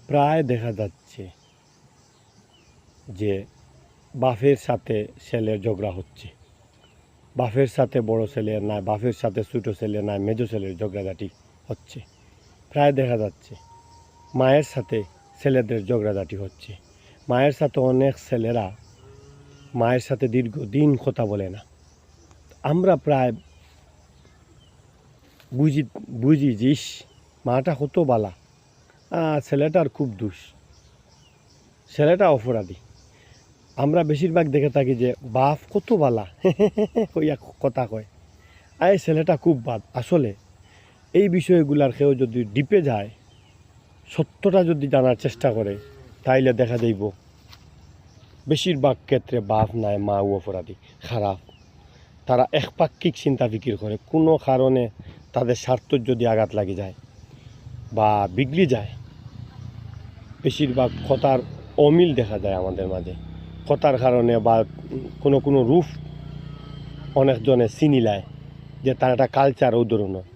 প্রায় দেখা যাচ্ছে যে বাপের সাথে ছেলের ঝগড়া হচ্ছে, বাপের সাথে বড় ছেলের না, বাপের সাথে ছোটো ছেলে না, মেজো ছেলের ঝগড়াঝাটি হচ্ছে। প্রায় দেখা যাচ্ছে মায়ের সাথে ছেলেদের ঝগড়াঝাটি হচ্ছে। মায়ের সাথে অনেক ছেলেরা মায়ের সাথে দীর্ঘদিন কথা বলে না। আমরা প্রায় বুঝি যে মাটা কত বালা, ছেলেটার খুব দোষ, ছেলেটা অপরাধী। আমরা বেশিরভাগ দেখে থাকি যে বাপ কত বালা কইয়া কথা কয়, এই ছেলেটা খুব বাদ। আসলে এই বিষয়গুলার কেউ যদি ডিপে যায়, সত্যটা যদি জানার চেষ্টা করে, তাইলে দেখা যাইব বেশিরভাগ ক্ষেত্রে বাপ নাই মাও অপরাধী, খারাপ। তারা একপাক্ষিক চিন্তা ফিকির করে, কোনো কারণে তাদের স্বার্থ যদি আঘাত লাগে যায় বা বিগড়ে যায়, বেশিরভাগ কথার অমিল দেখা যায় আমাদের মাঝে। কথার কারণে বা কোনো রূপ অনেকজনে চিনিলায় যে তার একটা কালচার ও ধরনের,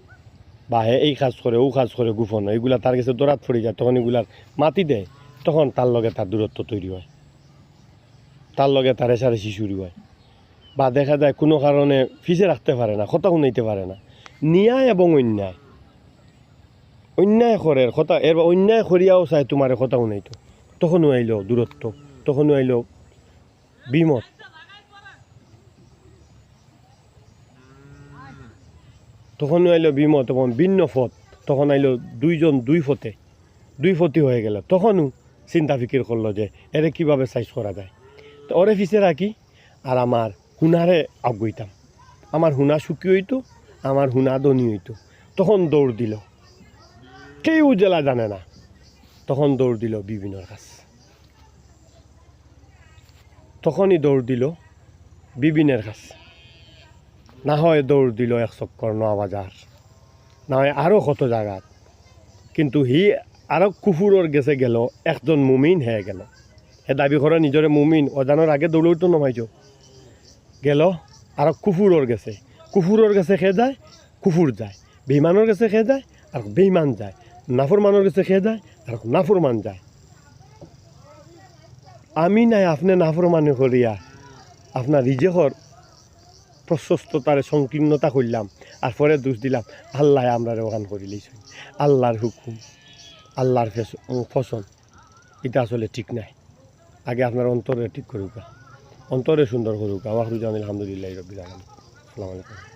বা এই কাজ করে ও কাজ করে গোপন, এগুলা তার কাছে দৌড়াত পড়ে যায়, তখন এগুলার মাতি দেয়, তখন তার লগে তার দূরত্ব তৈরি হয়, তার লগে তার রেষারেষি শুরু হয়। বা দেখা যায় কোনো কারণে ফিসে রাখতে পারে না, কথা শুনাইতে পারে না। ন্যায় এবং অন্যায় করে কথা, এর অন্যায় করিয়াও চায় তোমার কথা শুনাইতো, তখনও আইল দূরত্ব, তখনও আইল বিমত, তখনও আইল বিমত এবং ভিন্ন পথ, তখন আইল দুইজন দুই পথি হয়ে গেল। তখনও চিন্তা ফিকির করলো যে এরে কীভাবে সাইজ করা যায়। তো ওরে ফিসে রাখি আর আমার হুনারে আগুইতাম, আমার হুনা সুখী হইতো, আমার হুনা ধনী হইতো। তখন দৌড় দিল, কেউ জেলা জানে না, তখন দৌড় দিল বিপিনের কাছে, তখনই দৌড় দিল বিপিনের কাছে। না হয় দৌড় দিল 1 চক্কর নোয়া বাজার, না হয় আরও কত জায়গাত। কিন্তু আরও কুফুরর গেছে গেল, একজন মুমিন হয়ে গেল। হে দাবি করে নিজরে মুমিন, অজানোর আগে দৌড়েও তো নমাইছ গেল। আর কুফুরর গেছে খেয়ে যায়, কুফুর যায়। বেইমানের কাছে খেয়ে যায় আর বেইমান যায়, নাফরমানের কাছে খেয়ে যায় আর নাফরমান যায়। আমি নাই আপনি নাফরমানি করিয়া আপনার রিজেকর প্রশস্ততার সংকীর্ণতা করলাম, আর পরে দোষ দিলাম আল্লাহ আমরা ওখান করি লইছি। আল্লাহর হুকুম, আল্লাহর ফসল, এটা আসলে ঠিক নাই। আগে আপনার অন্তরে ঠিক করুকা, অন্তরে সুন্দর করুকা। আলহামদুলিল্লাহ রবিল আলামিন। আসসালামু আলাইকুম।